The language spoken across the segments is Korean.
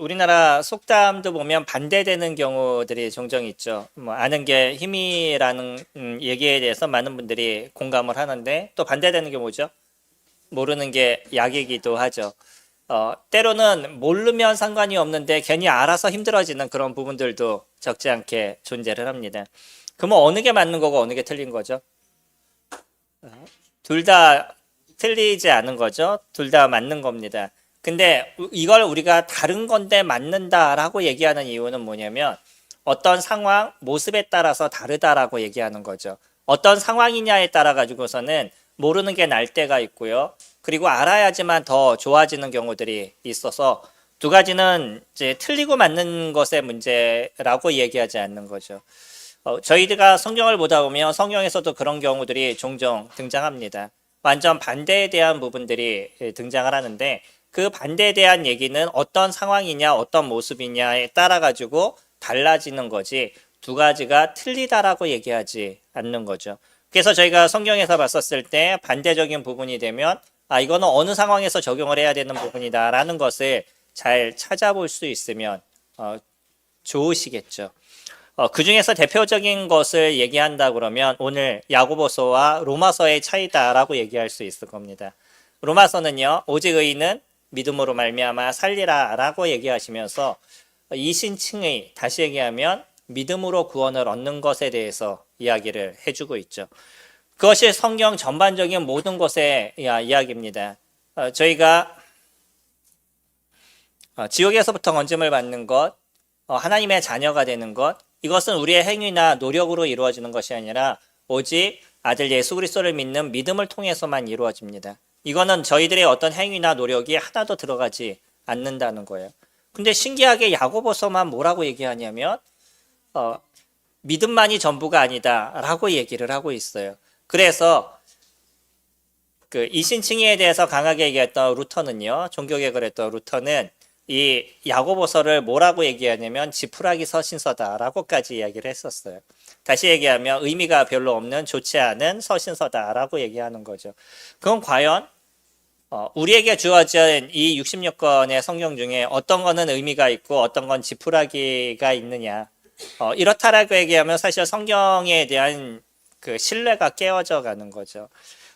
우리나라 속담도 보면 반대되는 경우들이 종종 있죠. 뭐 아는 게 힘이라는 얘기에 대해서 많은 분들이 공감을 하는데 또 반대되는 게 뭐죠? 모르는 게 약이기도 하죠. 때로는 모르면 상관이 없는데 괜히 알아서 힘들어지는 그런 부분들도 적지 않게 존재를 합니다. 그러면 어느 게 맞는 거고 어느 게 틀린 거죠? 둘 다 틀리지 않은 거죠. 둘 다 맞는 겁니다. 근데 이걸 우리가 다른 건데 맞는다라고 얘기하는 이유는 뭐냐면 어떤 상황, 모습에 따라서 다르다라고 얘기하는 거죠. 어떤 상황이냐에 따라 가지고서는 모르는 게 날 때가 있고요. 그리고 알아야지만 더 좋아지는 경우들이 있어서 두 가지는 이제 틀리고 맞는 것의 문제라고 얘기하지 않는 거죠. 저희가 성경을 보다 보면 성경에서도 그런 경우들이 종종 등장합니다. 완전 반대에 대한 부분들이 등장을 하는데 그 반대에 대한 얘기는 어떤 상황이냐 어떤 모습이냐에 따라 가지고 달라지는 거지 두 가지가 틀리다라고 얘기하지 않는 거죠. 그래서 저희가 성경에서 봤었을 때 반대적인 부분이 되면 이거는 어느 상황에서 적용을 해야 되는 부분이다라는 것을 잘 찾아볼 수 있으면 좋으시겠죠. 그 중에서 대표적인 것을 얘기한다 그러면 오늘 야고보서와 로마서의 차이다라고 얘기할 수 있을 겁니다. 로마서는요, 오직 의인은 믿음으로 말미암아 살리라라고 얘기하시면서 이신칭의, 다시 얘기하면 믿음으로 구원을 얻는 것에 대해서 이야기를 해주고 있죠. 그것이 성경 전반적인 모든 것의 이야기입니다. 저희가 지옥에서부터 건짐을 받는 것, 하나님의 자녀가 되는 것, 이것은 우리의 행위나 노력으로 이루어지는 것이 아니라 오직 아들 예수 그리스도를 믿는 믿음을 통해서만 이루어집니다. 이거는 저희들의 어떤 행위나 노력이 하나도 들어가지 않는다는 거예요. 근데 신기하게 야고보서만 뭐라고 얘기하냐면 믿음만이 전부가 아니다라고 얘기를 하고 있어요. 그래서 그 이신칭의에 대해서 강하게 얘기했던 루터는요, 종교개혁을 했던 루터는 이 야고보서를 뭐라고 얘기하냐면 지푸라기 서신서다라고까지 이야기를 했었어요. 다시 얘기하면 의미가 별로 없는 좋지 않은 서신서다라고 얘기하는 거죠. 그럼 과연 우리에게 주어진 이 66권의 성경 중에 어떤 거는 의미가 있고 어떤 건 지푸라기가 있느냐, 이렇다라고 얘기하면 사실 성경에 대한 그 신뢰가 깨어져 가는 거죠.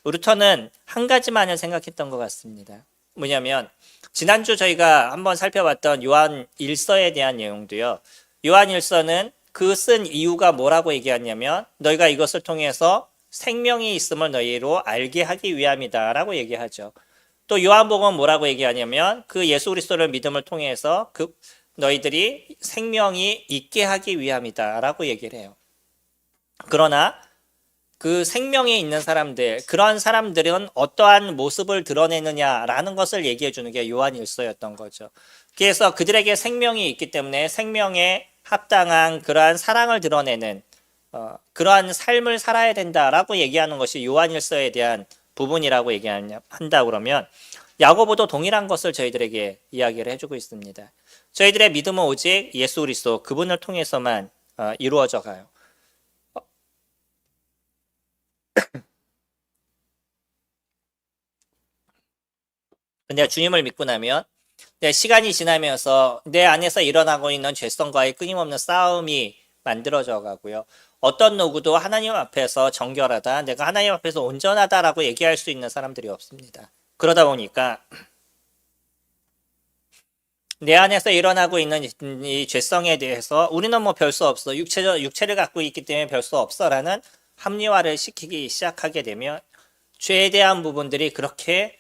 루터는 한 가지만을 생각했던 것 같습니다. 뭐냐면 지난주 저희가 한번 살펴봤던 요한 1서에 대한 내용도요. 요한 1서는 그 쓴 이유가 뭐라고 얘기하냐면 너희가 이것을 통해서 생명이 있음을 너희로 알게 하기 위함이다 라고 얘기하죠. 또 요한복음은 뭐라고 얘기하냐면 그 예수 그리스도를 믿음을 통해서 그 너희들이 생명이 있게 하기 위함이다 라고 얘기를 해요. 그러나 그 생명에 있는 사람들, 그러한 사람들은 어떠한 모습을 드러내느냐라는 것을 얘기해 주는 게 요한 1서였던 거죠. 그래서 그들에게 생명이 있기 때문에 생명에 합당한 그러한 사랑을 드러내는 그러한 삶을 살아야 된다라고 얘기하는 것이 요한 1서에 대한 부분이라고 얘기한다 그러면 야고보도 동일한 것을 저희들에게 이야기를 해주고 있습니다. 저희들의 믿음은 오직 예수 그리스도 그분을 통해서만 이루어져 가요. 근데 주님을 믿고 나면 시간이 지나면서 내 안에서 일어나고 있는 죄성과의 끊임없는 싸움이 만들어져 가고요. 어떤 누구도 하나님 앞에서 정결하다, 내가 하나님 앞에서 온전하다라고 얘기할 수 있는 사람들이 없습니다. 그러다 보니까 내 안에서 일어나고 있는 이 죄성에 대해서 우리는 뭐 별 수 없어, 육체를 갖고 있기 때문에 별 수 없어라는 합리화를 시키기 시작하게 되면 죄에 대한 부분들이 그렇게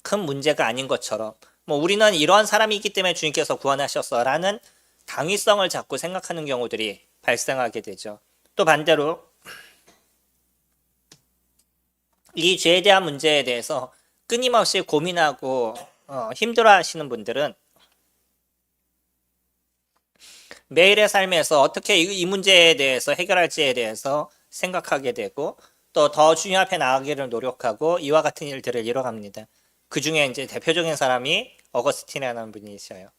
큰 문제가 아닌 것처럼 뭐 우리는 이러한 사람이 기 때문에 주님께서 구원하셨어라는 당위성을 자꾸 생각하는 경우들이 발생하게 되죠. 또 반대로 이 죄에 대한 문제에 대해서 끊임없이 고민하고 힘들어하시는 분들은 매일의 삶에서 어떻게 이 문제에 대해서 해결할지에 대해서 생각하게 되고 또 더 주님 앞에 나아가기를 노력하고 이와 같은 일들을 이뤄갑니다. 그 중에 이제 대표적인 사람이 어거스틴이라는 분이셔요.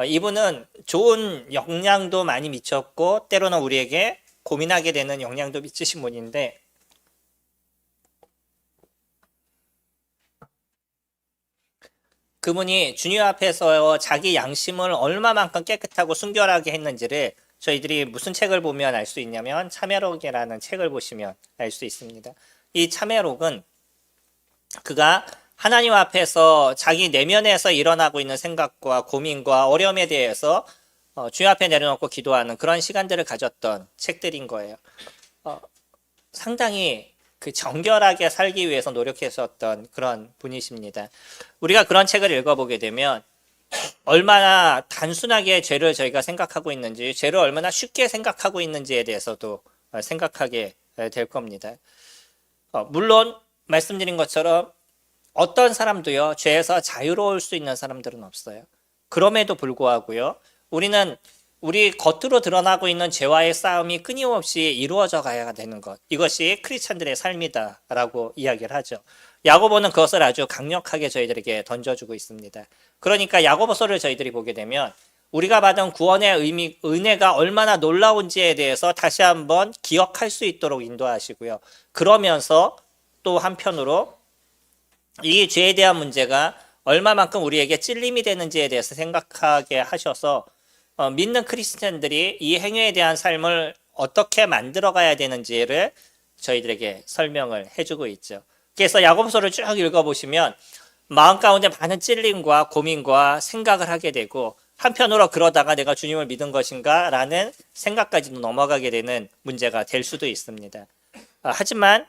이분은 좋은 영향도 많이 미쳤고 때로는 우리에게 고민하게 되는 영향도 미치신 분인데 그분이 주님 앞에서 자기 양심을 얼마만큼 깨끗하고 순결하게 했는지를 저희들이 무슨 책을 보면 알 수 있냐면 참회록이라는 책을 보시면 알 수 있습니다. 이 참회록은 그가 하나님 앞에서 자기 내면에서 일어나고 있는 생각과 고민과 어려움에 대해서 주님 앞에 내려놓고 기도하는 그런 시간들을 가졌던 책들인 거예요. 상당히 그 정결하게 살기 위해서 노력했었던 그런 분이십니다. 우리가 그런 책을 읽어보게 되면 얼마나 단순하게 죄를 저희가 생각하고 있는지, 죄를 얼마나 쉽게 생각하고 있는지에 대해서도 생각하게 될 겁니다. 물론 말씀드린 것처럼 어떤 사람도요, 죄에서 자유로울 수 있는 사람들은 없어요. 그럼에도 불구하고요, 우리는 우리 겉으로 드러나고 있는 죄와의 싸움이 끊임없이 이루어져 가야 되는 것, 이것이 크리스찬들의 삶이다라고 이야기를 하죠. 야고보는 그것을 아주 강력하게 저희들에게 던져주고 있습니다. 그러니까 야고보서를 저희들이 보게 되면 우리가 받은 구원의 은혜가 얼마나 놀라운지에 대해서 다시 한번 기억할 수 있도록 인도하시고요. 그러면서 또 한편으로 이 죄에 대한 문제가 얼마만큼 우리에게 찔림이 되는지에 대해서 생각하게 하셔서 믿는 크리스찬들이 이 행위에 대한 삶을 어떻게 만들어가야 되는지를 저희들에게 설명을 해주고 있죠. 그래서 야고보서를 쭉 읽어보시면 마음 가운데 많은 찔림과 고민과 생각을 하게 되고 한편으로 그러다가 내가 주님을 믿은 것인가 라는 생각까지도 넘어가게 되는 문제가 될 수도 있습니다. 하지만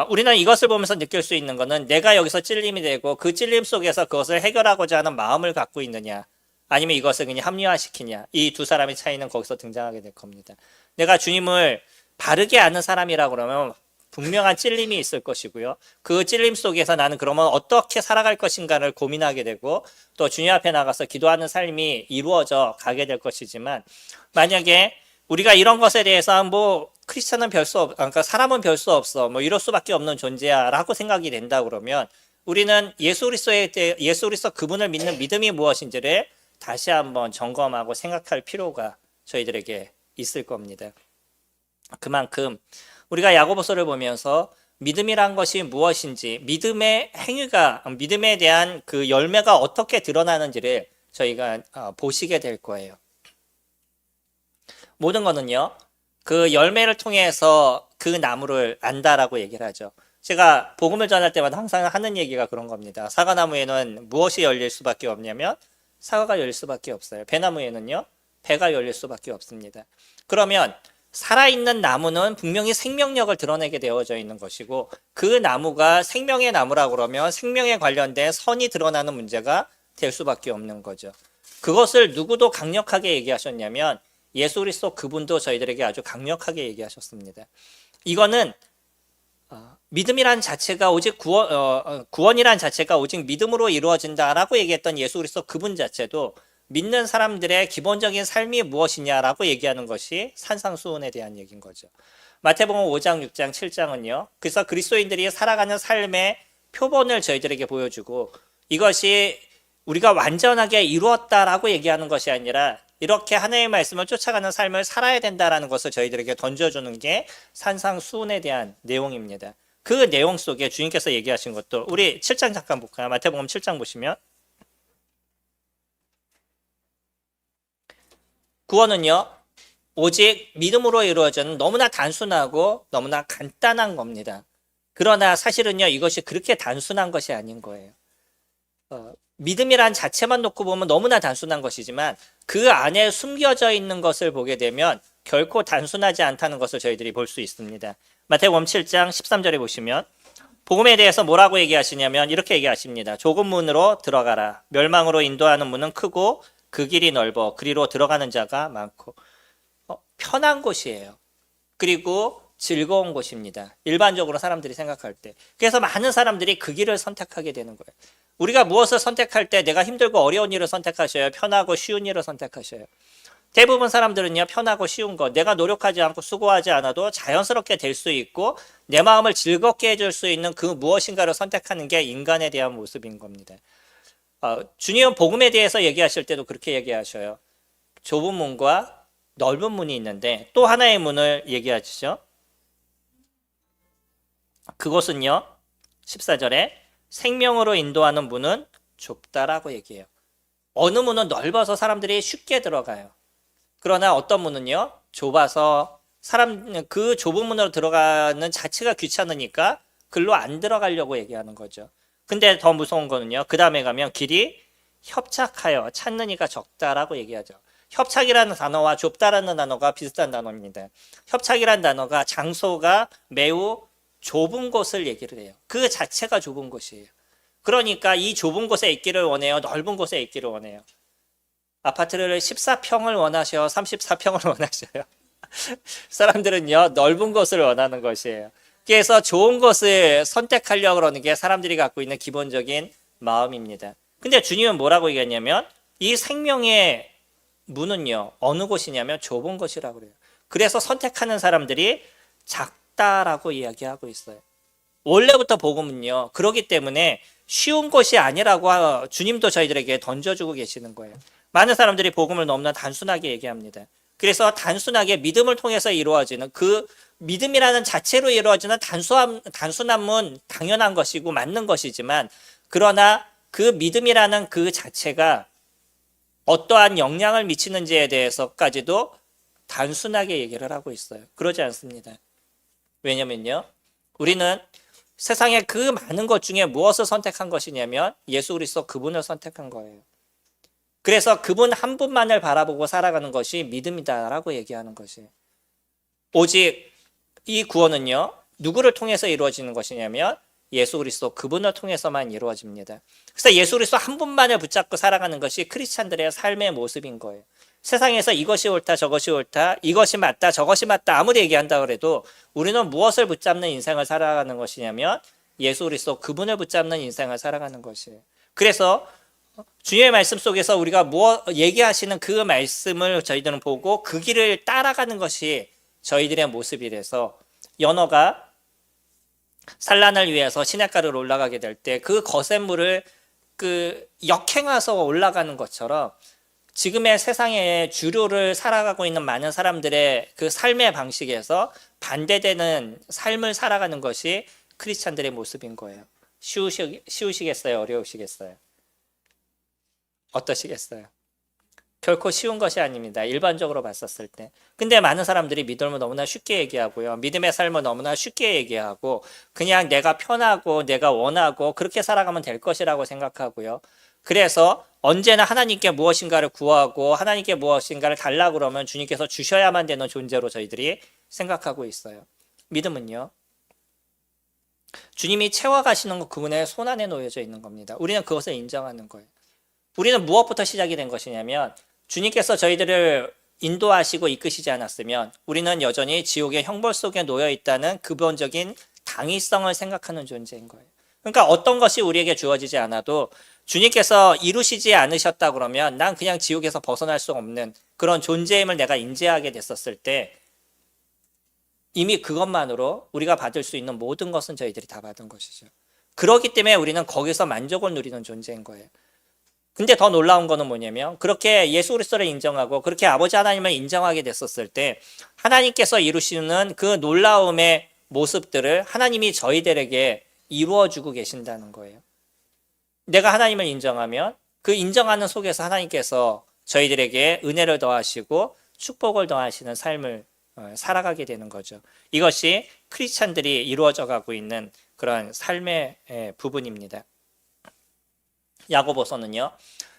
우리는 이것을 보면서 느낄 수 있는 것은 내가 여기서 찔림이 되고 그 찔림 속에서 그것을 해결하고자 하는 마음을 갖고 있느냐, 아니면 이것을 그냥 합리화시키냐, 이 두 사람의 차이는 거기서 등장하게 될 겁니다. 내가 주님을 바르게 아는 사람이라고 그러면 분명한 찔림이 있을 것이고요. 그 찔림 속에서 나는 그러면 어떻게 살아갈 것인가를 고민하게 되고 또 주님 앞에 나가서 기도하는 삶이 이루어져 가게 될 것이지만, 만약에 우리가 이런 것에 대해서 크리스천은 그러니까 사람은 별 수 없어, 이럴 수밖에 없는 존재야라고 생각이 된다 그러면 우리는 예수 그리스도 그분을 믿는 믿음이 무엇인지를 다시 한번 점검하고 생각할 필요가 저희들에게 있을 겁니다. 그만큼 우리가 야고보서를 보면서 믿음이란 것이 무엇인지, 믿음의 행위가, 믿음에 대한 그 열매가 어떻게 드러나는지를 저희가 보시게 될 거예요. 모든 거는요, 그 열매를 통해서 그 나무를 안다라고 얘기를 하죠. 제가 복음을 전할 때마다 항상 하는 얘기가 그런 겁니다. 사과나무에는 무엇이 열릴 수밖에 없냐면 사과가 열릴 수밖에 없어요. 배나무에는요, 배가 열릴 수밖에 없습니다. 그러면 살아있는 나무는 분명히 생명력을 드러내게 되어져 있는 것이고, 그 나무가 생명의 나무라고 그러면 생명에 관련된 선이 드러나는 문제가 될 수밖에 없는 거죠. 그것을 누구도 강력하게 얘기하셨냐면 예수 그리스도 그분도 저희들에게 아주 강력하게 얘기하셨습니다. 이거는 믿음이란 자체가 오직 구원이란 자체가 오직 믿음으로 이루어진다라고 얘기했던 예수 그리스도 그분 자체도 믿는 사람들의 기본적인 삶이 무엇이냐라고 얘기하는 것이 산상수훈에 대한 얘기인 거죠. 마태복음 5장, 6장, 7장은요. 그래서 그리스도인들이 살아가는 삶의 표본을 저희들에게 보여주고, 이것이 우리가 완전하게 이루었다라고 얘기하는 것이 아니라 이렇게 하나님의 말씀을 쫓아가는 삶을 살아야 된다라는 것을 저희들에게 던져주는 게 산상수훈에 대한 내용입니다. 그 내용 속에 주님께서 얘기하신 것도 우리 7장 잠깐 볼까요? 마태복음 7장 보시면 구원은요, 오직 믿음으로 이루어지는 너무나 단순하고 너무나 간단한 겁니다. 그러나 사실은요, 이것이 그렇게 단순한 것이 아닌 거예요. 믿음이란 자체만 놓고 보면 너무나 단순한 것이지만 그 안에 숨겨져 있는 것을 보게 되면 결코 단순하지 않다는 것을 저희들이 볼 수 있습니다. 마태복음 7장 13절에 보시면 복음에 대해서 뭐라고 얘기하시냐면 이렇게 얘기하십니다. 좁은 문으로 들어가라. 멸망으로 인도하는 문은 크고 그 길이 넓어 그리로 들어가는 자가 많고. 편한 곳이에요. 그리고 즐거운 곳입니다. 일반적으로 사람들이 생각할 때. 그래서 많은 사람들이 그 길을 선택하게 되는 거예요. 우리가 무엇을 선택할 때 내가 힘들고 어려운 일을 선택하셔요? 편하고 쉬운 일을 선택하셔요? 대부분 사람들은요, 편하고 쉬운 것, 내가 노력하지 않고 수고하지 않아도 자연스럽게 될 수 있고 내 마음을 즐겁게 해줄 수 있는 그 무엇인가를 선택하는 게 인간에 대한 모습인 겁니다. 주님은 복음에 대해서 얘기하실 때도 그렇게 얘기하셔요. 좁은 문과 넓은 문이 있는데 또 하나의 문을 얘기하시죠. 그곳은요, 14절에 생명으로 인도하는 문은 좁다라고 얘기해요. 어느 문은 넓어서 사람들이 쉽게 들어가요. 그러나 어떤 문은요, 좁아서 그 좁은 문으로 들어가는 자체가 귀찮으니까 글로 안 들어가려고 얘기하는 거죠. 근데 더 무서운 거는요, 그 다음에 가면 길이 협착하여 찾는 이가 적다라고 얘기하죠. 협착이라는 단어와 좁다라는 단어가 비슷한 단어입니다. 협착이라는 단어가 장소가 매우 좁은 곳을 얘기를 해요. 그 자체가 좁은 곳이에요. 그러니까 이 좁은 곳에 있기를 원해요? 넓은 곳에 있기를 원해요? 아파트를 14평을 원하셔요? 34평을 원하셔요? 사람들은요, 넓은 곳을 원하는 것이에요. 그래서 좋은 곳을 선택하려고 그러는 게 사람들이 갖고 있는 기본적인 마음입니다. 근데 주님은 뭐라고 얘기했냐면, 이 생명의 문은요, 어느 곳이냐면 좁은 곳이라고 그래요. 그래서 선택하는 사람들이 작다라고 이야기하고 있어요. 원래부터 복음은요, 그렇기 때문에 쉬운 것이 아니라고 주님도 저희들에게 던져주고 계시는 거예요. 많은 사람들이 복음을 너무나 단순하게 얘기합니다. 그래서 단순하게 믿음을 통해서 이루어지는, 그 믿음이라는 자체로 이루어지는 단순함은 당연한 것이고 맞는 것이지만, 그러나 그 믿음이라는 그 자체가 어떠한 영향을 미치는지에 대해서까지도 단순하게 얘기를 하고 있어요. 그러지 않습니다. 왜냐면요, 우리는 세상의 그 많은 것 중에 무엇을 선택한 것이냐면 예수 그리스도 그분을 선택한 거예요. 그래서 그분 한 분만을 바라보고 살아가는 것이 믿음이다라고 얘기하는 것이에요. 오직 이 구원은요, 누구를 통해서 이루어지는 것이냐면 예수 그리스도 그분을 통해서만 이루어집니다. 그래서 예수 그리스도 한 분만을 붙잡고 살아가는 것이 크리스찬들의 삶의 모습인 거예요. 세상에서 이것이 옳다, 저것이 옳다, 이것이 맞다, 저것이 맞다 아무리 얘기한다 그래도 우리는 무엇을 붙잡는 인생을 살아가는 것이냐면 예수 그리스도 그분을 붙잡는 인생을 살아가는 것이에요. 그래서 주님의 말씀 속에서 우리가 얘기하시는 그 말씀을 저희들은 보고 그 길을 따라가는 것이 저희들의 모습이라서, 연어가 산란을 위해서 시냇가를 올라가게 될 때 그 거센 물을 역행해서 올라가는 것처럼 지금의 세상의 주류를 살아가고 있는 많은 사람들의 그 삶의 방식에서 반대되는 삶을 살아가는 것이 크리스찬들의 모습인 거예요. 쉬우시겠어요? 어려우시겠어요? 어떠시겠어요? 결코 쉬운 것이 아닙니다. 일반적으로 봤었을 때. 근데 많은 사람들이 믿음을 너무나 쉽게 얘기하고요. 믿음의 삶을 너무나 쉽게 얘기하고 그냥 내가 편하고 내가 원하고 그렇게 살아가면 될 것이라고 생각하고요. 그래서 언제나 하나님께 무엇인가를 구하고 하나님께 무엇인가를 달라고 그러면 주님께서 주셔야만 되는 존재로 저희들이 생각하고 있어요. 믿음은요, 주님이 채워가시는 것, 그분의 손 안에 놓여져 있는 겁니다. 우리는 그것을 인정하는 거예요. 우리는 무엇부터 시작이 된 것이냐면 주님께서 저희들을 인도하시고 이끄시지 않았으면 우리는 여전히 지옥의 형벌 속에 놓여 있다는 근본적인 당위성을 생각하는 존재인 거예요. 그러니까 어떤 것이 우리에게 주어지지 않아도 주님께서 이루시지 않으셨다 그러면 난 그냥 지옥에서 벗어날 수 없는 그런 존재임을 내가 인지하게 됐었을 때 이미 그것만으로 우리가 받을 수 있는 모든 것은 저희들이 다 받은 것이죠. 그렇기 때문에 우리는 거기서 만족을 누리는 존재인 거예요. 근데 더 놀라운 거는 뭐냐면 그렇게 예수 그리스도를 인정하고 그렇게 아버지 하나님을 인정하게 됐었을 때 하나님께서 이루시는 그 놀라움의 모습들을 하나님이 저희들에게 이루어주고 계신다는 거예요. 내가 하나님을 인정하면 그 인정하는 속에서 하나님께서 저희들에게 은혜를 더하시고 축복을 더하시는 삶을 살아가게 되는 거죠. 이것이 크리스찬들이 이루어져 가고 있는 그런 삶의 부분입니다. 야고보서는요,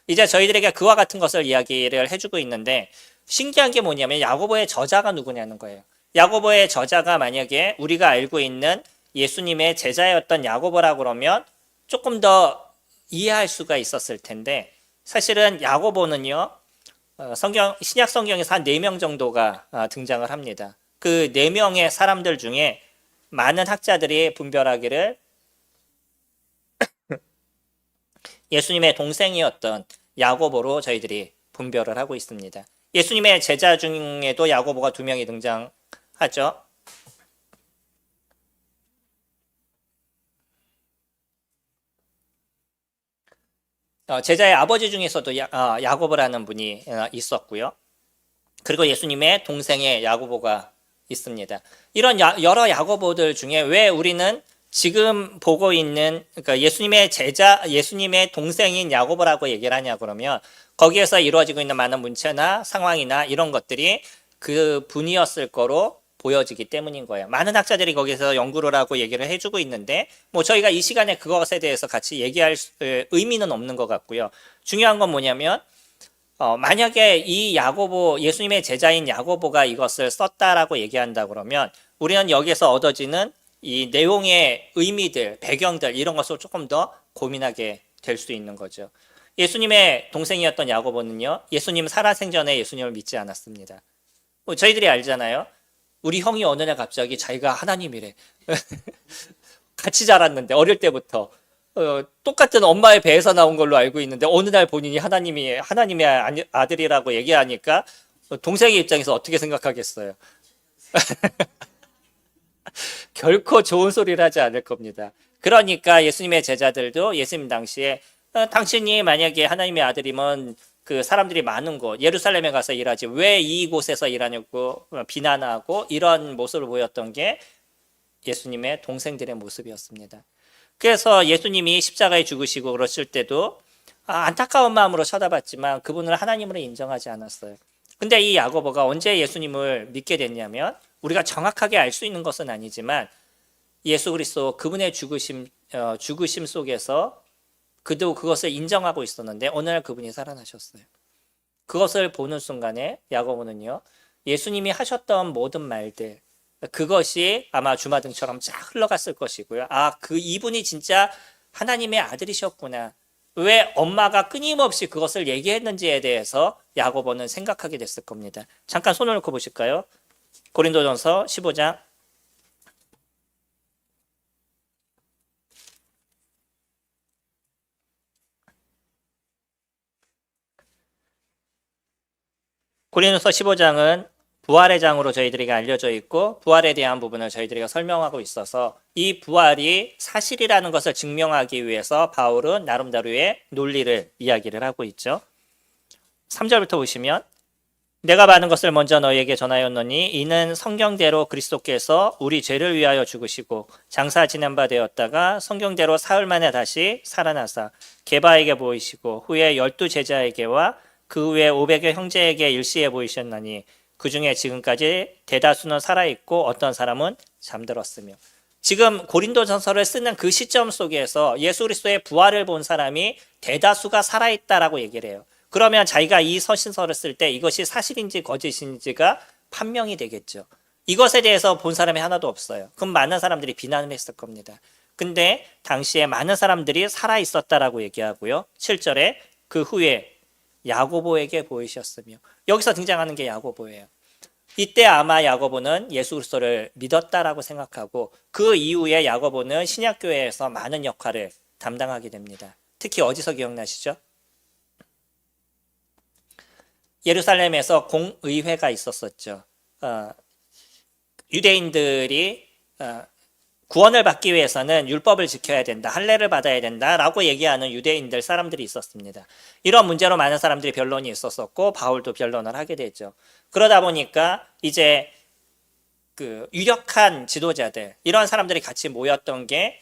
이제 저희들에게 그와 같은 것을 이야기를 해주고 있는데 신기한 게 뭐냐면 야고보의 저자가 누구냐는 거예요. 야고보의 저자가 만약에 우리가 알고 있는 예수님의 제자였던 야고보라고 그러면 조금 더 이해할 수가 있었을 텐데 사실은 야고보는요, 신약 성경에서 한 4명 정도가 등장을 합니다. 그 4명의 사람들 중에 많은 학자들이 분별하기를 예수님의 동생이었던 야고보로 저희들이 분별을 하고 있습니다. 예수님의 제자 중에도 야고보가 2명이 등장하죠. 제자의 아버지 중에서도 야고보라는 분이 있었고요. 그리고 예수님의 동생의 야고보가 있습니다. 이런 여러 야고보들 중에 왜 우리는 지금 보고 있는 그러니까 예수님의 제자, 예수님의 동생인 야고보라고 얘기를 하냐 그러면 거기에서 이루어지고 있는 많은 문체나 상황이나 이런 것들이 그 분이었을 거로 보여지기 때문인 거예요. 많은 학자들이 거기서 연구를 하고 얘기를 해주고 있는데 뭐 저희가 이 시간에 그것에 대해서 같이 얘기할 의미는 없는 것 같고요. 중요한 건 뭐냐면 만약에 이 야고보, 예수님의 제자인 야고보가 이것을 썼다라고 얘기한다 그러면 우리는 여기에서 얻어지는 이 내용의 의미들, 배경들 이런 것을 조금 더 고민하게 될 수 있는 거죠. 예수님의 동생이었던 야고보는요, 예수님 살아생전에 예수님을 믿지 않았습니다. 저희들이 알잖아요. 우리 형이 어느 날 갑자기 자기가 하나님이래. 같이 자랐는데 어릴 때부터 똑같은 엄마의 배에서 나온 걸로 알고 있는데 어느 날 본인이 하나님의 아들이라고 얘기하니까 동생의 입장에서 어떻게 생각하겠어요? 결코 좋은 소리를 하지 않을 겁니다. 그러니까 예수님의 제자들도 예수님 당시에 당신이 만약에 하나님의 아들이면 그 사람들이 많은 곳 예루살렘에 가서 일하지 왜 이곳에서 일하냐고 비난하고 이런 모습을 보였던 게 예수님의 동생들의 모습이었습니다. 그래서 예수님이 십자가에 죽으시고 그러실 때도 안타까운 마음으로 쳐다봤지만 그분을 하나님으로 인정하지 않았어요. 근데 이 야고보가 언제 예수님을 믿게 됐냐면 우리가 정확하게 알 수 있는 것은 아니지만 예수 그리스도 그분의 죽으심 속에서 그도 그것을 인정하고 있었는데 어느 날 그분이 살아나셨어요. 그것을 보는 순간에 야고보는요, 예수님이 하셨던 모든 말들 그것이 아마 주마등처럼 쫙 흘러갔을 것이고요. 그 이분이 진짜 하나님의 아들이셨구나. 왜 엄마가 끊임없이 그것을 얘기했는지에 대해서 야고보는 생각하게 됐을 겁니다. 잠깐 손을 놓고 보실까요? 고린도전서 15장 고린도서 15장은 부활의 장으로 저희들에게 알려져 있고 부활에 대한 부분을 저희들에게 설명하고 있어서 이 부활이 사실이라는 것을 증명하기 위해서 바울은 나름대로의 논리를 이야기를 하고 있죠. 3절부터 보시면 내가 많은 것을 먼저 너희에게 전하였노니 이는 성경대로 그리스도께서 우리 죄를 위하여 죽으시고 장사 지낸 바 되었다가 성경대로 사흘 만에 다시 살아나사 게바에게 보이시고 후에 12 제자에게와 그 후에 500여 형제에게 일시에 보이셨나니 그 중에 지금까지 대다수는 살아있고 어떤 사람은 잠들었으며 지금 고린도전서를 쓰는 그 시점 속에서 예수 그리스도의 부활을 본 사람이 대다수가 살아있다라고 얘기를 해요. 그러면 자기가 이 서신서를 쓸 때 이것이 사실인지 거짓인지가 판명이 되겠죠. 이것에 대해서 본 사람이 하나도 없어요. 그럼 많은 사람들이 비난을 했을 겁니다. 근데 당시에 많은 사람들이 살아있었다라고 얘기하고요. 7절에 그 후에 야고보에게 보이셨으며 여기서 등장하는 게 야고보예요. 이때 아마 야고보는 예수 그리스도를 믿었다라고 생각하고 그 이후에 야고보는 신약교회에서 많은 역할을 담당하게 됩니다. 특히 어디서 기억나시죠? 예루살렘에서 공의회가 있었었죠. 유대인들이 구원을 받기 위해서는 율법을 지켜야 된다, 할례를 받아야 된다라고 얘기하는 유대인들 사람들이 있었습니다. 이런 문제로 많은 사람들이 변론이 있었었고 바울도 변론을 하게 되죠. 그러다 보니까 이제 그 유력한 지도자들 이런 사람들이 같이 모였던 게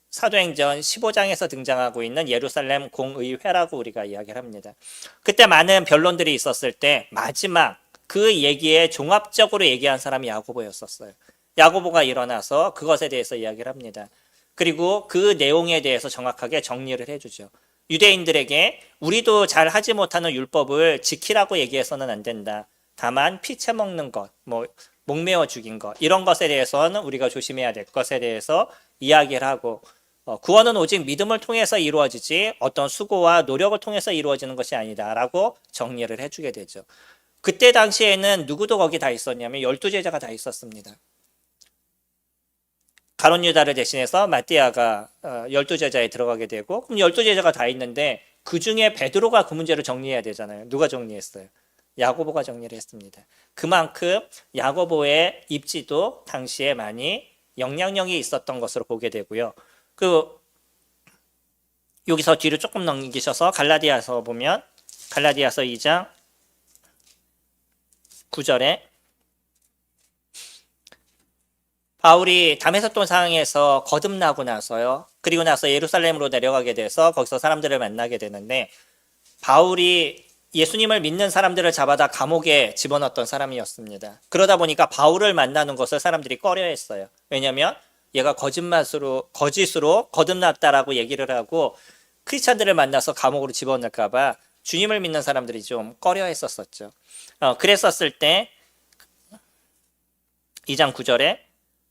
사도행전 15장에서 등장하고 있는 예루살렘 공의회라고 우리가 이야기를 합니다. 그때 많은 변론들이 있었을 때 마지막 그 얘기에 종합적으로 얘기한 사람이 야고보였었어요. 야고보가 일어나서 그것에 대해서 이야기를 합니다. 그리고 그 내용에 대해서 정확하게 정리를 해주죠. 유대인들에게 우리도 잘 하지 못하는 율법을 지키라고 얘기해서는 안 된다. 다만 피채 먹는 것, 목매어 죽인 것 이런 것에 대해서는 우리가 조심해야 될 것에 대해서 이야기를 하고 구원은 오직 믿음을 통해서 이루어지지 어떤 수고와 노력을 통해서 이루어지는 것이 아니다라고 정리를 해주게 되죠. 그때 당시에는 누구도 거기 다 있었냐면 12제자가 다 있었습니다. 가룟 유다를 대신해서 마띠아가 12제자에 들어가게 되고 그럼 12제자가 다 있는데 그 중에 베드로가 그 문제를 정리해야 되잖아요. 누가 정리했어요? 야고보가 정리를 했습니다. 그만큼 야고보의 입지도 당시에 많이 영향력이 있었던 것으로 보게 되고요. 여기서 뒤로 조금 넘기셔서 갈라디아서 보면 갈라디아서 2장 9절에 바울이 다메섹 도상에서 거듭나고 나서요. 그리고 나서 예루살렘으로 내려가게 돼서 거기서 사람들을 만나게 되는데, 바울이 예수님을 믿는 사람들을 잡아다 감옥에 집어넣었던 사람이었습니다. 그러다 보니까 바울을 만나는 것을 사람들이 꺼려했어요. 왜냐하면 얘가 거짓으로 거듭났다라고 얘기를 하고 크리스찬들을 만나서 감옥으로 집어넣을까 봐 주님을 믿는 사람들이 좀 꺼려했었었죠. 그랬었을 때 2장 9절에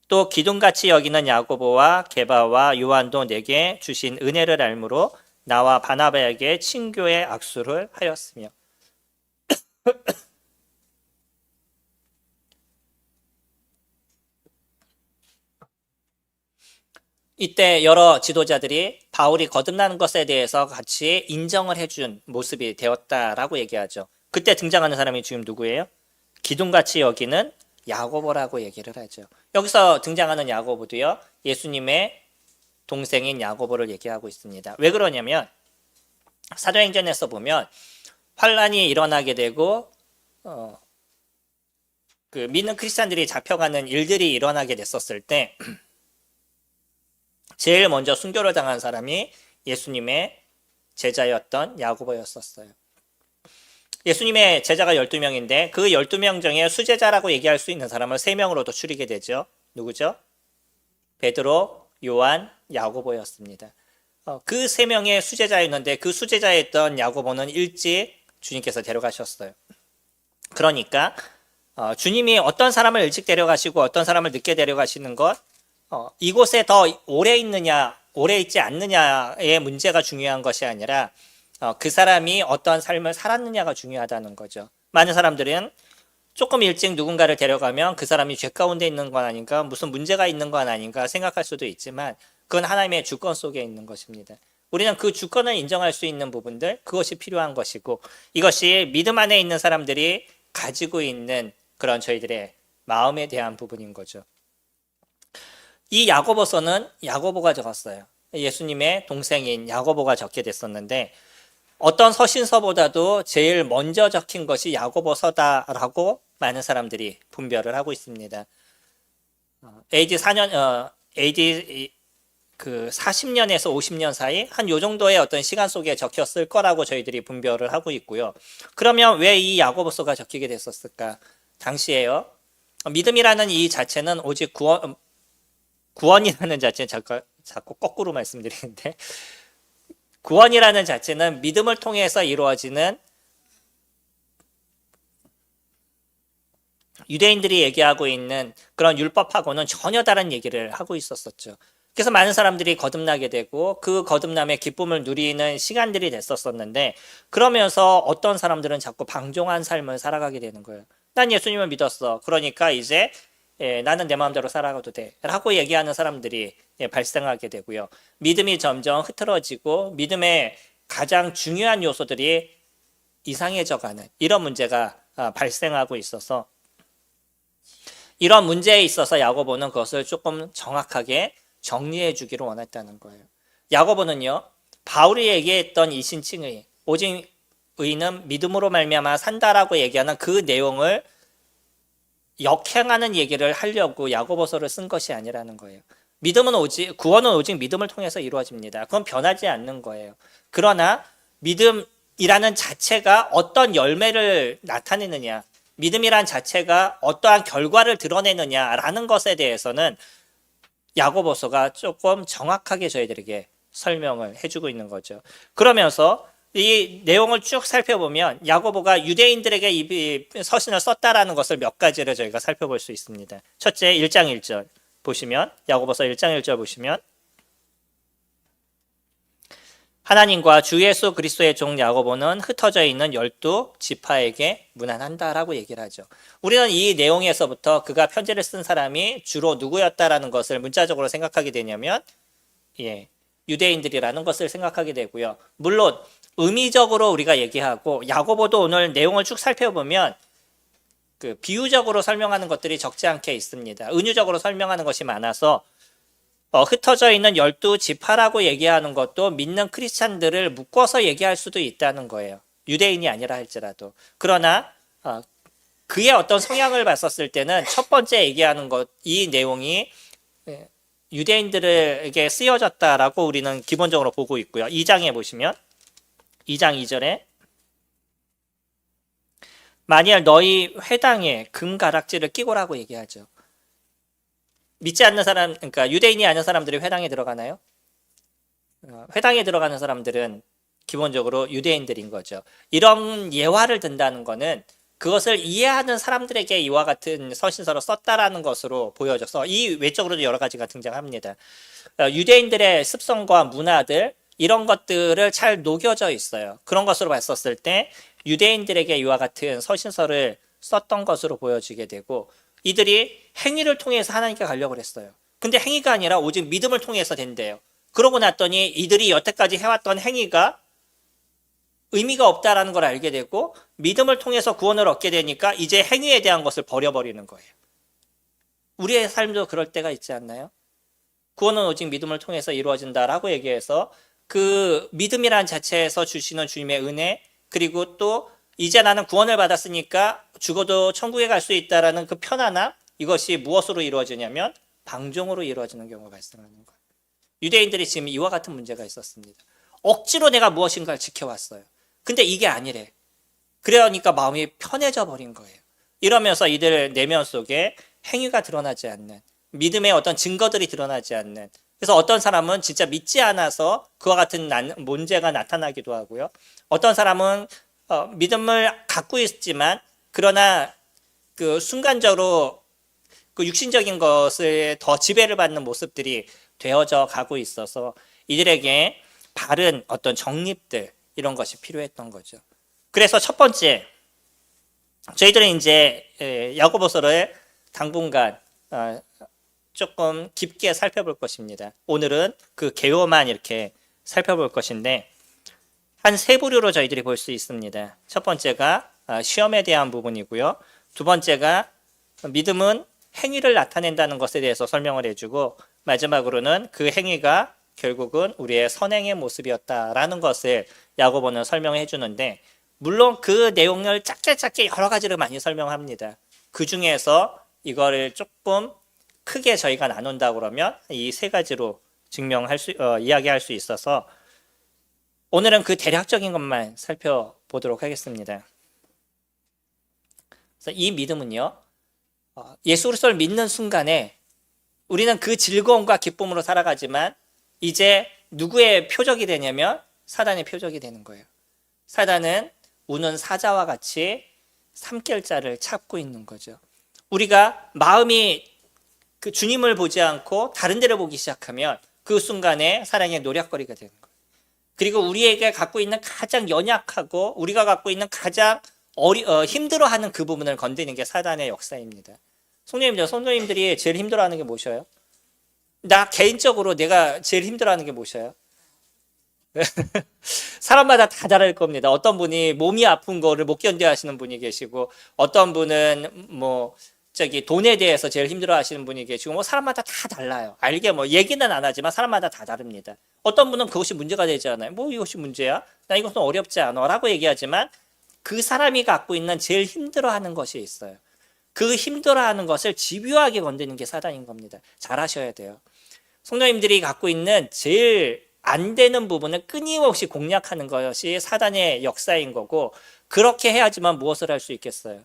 또 기둥같이 여기는 야고보와 게바와 요한도 내게 주신 은혜를 알므로 나와 바나바에게 친교의 악수를 하였으며. 이때 여러 지도자들이 바울이 거듭나는 것에 대해서 같이 인정을 해준 모습이 되었다라고 얘기하죠. 그때 등장하는 사람이 지금 누구예요? 기둥같이 여기는 야고보라고 얘기를 하죠. 여기서 등장하는 야고보도요, 예수님의 동생인 야고보를 얘기하고 있습니다. 왜 그러냐면 사도행전에서 보면 환란이 일어나게 되고 그 믿는 크리스찬들이 잡혀가는 일들이 일어나게 됐었을 때 제일 먼저 순교를 당한 사람이 예수님의 제자였던 야고보였었어요. 예수님의 제자가 12명인데 그 12명 중에 수제자라고 얘기할 수 있는 사람을 3명으로도 추리게 되죠. 누구죠? 베드로, 요한, 야고보였습니다. 그 3명의 수제자였는데 그 수제자였던 야고보는 일찍 주님께서 데려가셨어요. 그러니까 주님이 어떤 사람을 일찍 데려가시고 어떤 사람을 늦게 데려가시는 것, 이곳에 더 오래 있느냐 오래 있지 않느냐의 문제가 중요한 것이 아니라 그 사람이 어떤 삶을 살았느냐가 중요하다는 거죠. 많은 사람들은 조금 일찍 누군가를 데려가면 그 사람이 죄 가운데 있는 건 아닌가, 무슨 문제가 있는 건 아닌가 생각할 수도 있지만 그건 하나님의 주권 속에 있는 것입니다. 우리는 그 주권을 인정할 수 있는 부분들, 그것이 필요한 것이고, 이것이 믿음 안에 있는 사람들이 가지고 있는 그런 저희들의 마음에 대한 부분인 거죠. 이 야고보서는 야고보가 적었어요. 예수님의 동생인 야고보가 적게 됐었는데 어떤 서신서보다도 제일 먼저 적힌 것이 야고보서다라고 많은 사람들이 분별을 하고 있습니다. AD 4년, AD 그 40년에서 50년 사이 한 요 정도의 어떤 시간 속에 적혔을 거라고 저희들이 분별을 하고 있고요. 그러면 왜 이 야고보서가 적히게 됐었을까? 당시에요. 믿음이라는 이 자체는 오직 구원이라는 자체, 자꾸 거꾸로 말씀드리는데, 구원이라는 자체는 믿음을 통해서 이루어지는, 유대인들이 얘기하고 있는 그런 율법하고는 전혀 다른 얘기를 하고 있었었죠. 그래서 많은 사람들이 거듭나게 되고 그 거듭남의 기쁨을 누리는 시간들이 됐었었는데, 그러면서 어떤 사람들은 자꾸 방종한 삶을 살아가게 되는 거예요. 난 예수님을 믿었어. 그러니까 이제 나는 내 마음대로 살아가도 돼 라고 얘기하는 사람들이 발생하게 되고요. 믿음이 점점 흐트러지고 믿음의 가장 중요한 요소들이 이상해져가는 이런 문제가 발생하고 있어서, 이런 문제에 있어서 야고보는 그것을 조금 정확하게 정리해 주기를 원했다는 거예요. 야고보는요, 바울이 얘기했던 이 신칭의 오직 의는 믿음으로 말미암아 산다라고 얘기하는 그 내용을 역행하는 얘기를 하려고 야고보서를 쓴 것이 아니라는 거예요. 구원은 오직 믿음을 통해서 이루어집니다. 그건 변하지 않는 거예요. 그러나 믿음이라는 자체가 어떤 열매를 나타내느냐, 믿음이란 자체가 어떠한 결과를 드러내느냐라는 것에 대해서는 야고보서가 조금 정확하게 저희들에게 설명을 해주고 있는 거죠. 그러면서 이 내용을 쭉 살펴보면 야고보가 유대인들에게 이 서신을 썼다라는 것을 몇 가지를 저희가 살펴볼 수 있습니다. 첫째, 1장 1절 보시면, 야고보서 1장 1절 보시면, 하나님과 주 예수 그리스도의 종 야고보는 흩어져 있는 12지파에게 문안한다라고 얘기를 하죠. 우리는 이 내용에서부터 그가 편지를 쓴 사람이 주로 누구였다라는 것을 문자적으로 생각하게 되냐면 유대인들이라는 것을 생각하게 되고요. 물론 의미적으로 우리가 얘기하고, 야고보도 오늘 내용을 쭉 살펴보면 그 비유적으로 설명하는 것들이 적지 않게 있습니다. 은유적으로 설명하는 것이 많아서 흩어져 있는 12지파라고 얘기하는 것도 믿는 크리스찬들을 묶어서 얘기할 수도 있다는 거예요. 유대인이 아니라 할지라도. 그러나 그의 어떤 성향을 봤었을 때는 첫 번째 얘기하는 것, 이 내용이 유대인들에게 쓰여졌다라고 우리는 기본적으로 보고 있고요. 2장에 보시면 2장 2절에 만일 너희 회당에 금가락지를 끼고라고 얘기하죠. 믿지 않는 사람, 그러니까 유대인이 아닌 사람들이 회당에 들어가나요? 회당에 들어가는 사람들은 기본적으로 유대인들인 거죠. 이런 예화를 든다는 것은 그것을 이해하는 사람들에게 이와 같은 서신서를 썼다라는 것으로 보여져서 이 외적으로도 여러 가지가 등장합니다. 유대인들의 습성과 문화들 이런 것들을 잘 녹여져 있어요. 그런 것으로 봤었을 때 유대인들에게 이와 같은 서신서를 썼던 것으로 보여지게 되고 이들이 행위를 통해서 하나님께 가려고 했어요. 근데 행위가 아니라 오직 믿음을 통해서 된대요. 그러고 났더니 이들이 여태까지 해왔던 행위가 의미가 없다라는 걸 알게 되고 믿음을 통해서 구원을 얻게 되니까 이제 행위에 대한 것을 버려버리는 거예요. 우리의 삶도 그럴 때가 있지 않나요? 구원은 오직 믿음을 통해서 이루어진다라고 얘기해서 그 믿음이란 자체에서 주시는 주님의 은혜 그리고 또 이제 나는 구원을 받았으니까 죽어도 천국에 갈 수 있다라는 그 편안함 이것이 무엇으로 이루어지냐면 방종으로 이루어지는 경우가 발생하는 거예요. 유대인들이 지금 이와 같은 문제가 있었습니다. 억지로 내가 무엇인가를 지켜왔어요. 근데 이게 아니래. 그러니까 마음이 편해져 버린 거예요. 이러면서 이들 내면 속에 행위가 드러나지 않는 믿음의 어떤 증거들이 드러나지 않는 그래서 어떤 사람은 진짜 믿지 않아서 그와 같은 문제가 나타나기도 하고요. 어떤 사람은 믿음을 갖고 있지만 그러나 그 순간적으로 그 육신적인 것을 더 지배를 받는 모습들이 되어져 가고 있어서 이들에게 바른 어떤 정립들 이런 것이 필요했던 거죠. 그래서 첫 번째 저희들은 이제 야고보서를 당분간 조금 깊게 살펴볼 것입니다. 오늘은 그 개요만 이렇게 살펴볼 것인데 한 세 부류로 저희들이 볼 수 있습니다. 첫 번째가 시험에 대한 부분이고요. 두 번째가 믿음은 행위를 나타낸다는 것에 대해서 설명을 해주고 마지막으로는 그 행위가 결국은 우리의 선행의 모습이었다라는 것을 야고보는 설명해 주는데 물론 그 내용을 짧게 여러 가지를 많이 설명합니다. 그 중에서 이거를 조금 크게 저희가 나눈다 그러면 이 세 가지로 이야기할 수 있어서 오늘은 그 대략적인 것만 살펴보도록 하겠습니다. 그래서 이 믿음은요, 예수 그리스도를 믿는 순간에 우리는 그 즐거움과 기쁨으로 살아가지만 이제 누구의 표적이 되냐면 사단의 표적이 되는 거예요. 사단은 우는 사자와 같이 삼킬자를 찾고 있는 거죠. 우리가 마음이 그 주님을 보지 않고 다른 데를 보기 시작하면 그 순간에 사랑의 노략거리가 되는 거예요. 그리고 우리에게 갖고 있는 가장 연약하고 우리가 갖고 있는 가장 힘들어하는 그 부분을 건드리는 게 사단의 역사입니다. 성도님들이 제일 힘들어하는 게 무엇이에요? 나 개인적으로 내가 제일 힘들어하는 게 무엇이에요? 사람마다 다 다를 겁니다. 어떤 분이 몸이 아픈 거를 못 견뎌 하시는 분이 계시고 어떤 분은 돈에 대해서 제일 힘들어 하시는 분이 계시고 사람마다 다 달라요. 알게 얘기는 안 하지만 사람마다 다 다릅니다. 어떤 분은 그것이 문제가 되지 않아요. 이것이 문제야? 나 이것은 어렵지 않아 라고 얘기하지만 그 사람이 갖고 있는 제일 힘들어하는 것이 있어요. 그 힘들어하는 것을 집요하게 건드리는 게 사단인 겁니다. 잘 아셔야 돼요. 성도님들이 갖고 있는 제일 안 되는 부분을 끊임없이 공략하는 것이 사단의 역사인 거고 그렇게 해야지만 무엇을 할 수 있겠어요?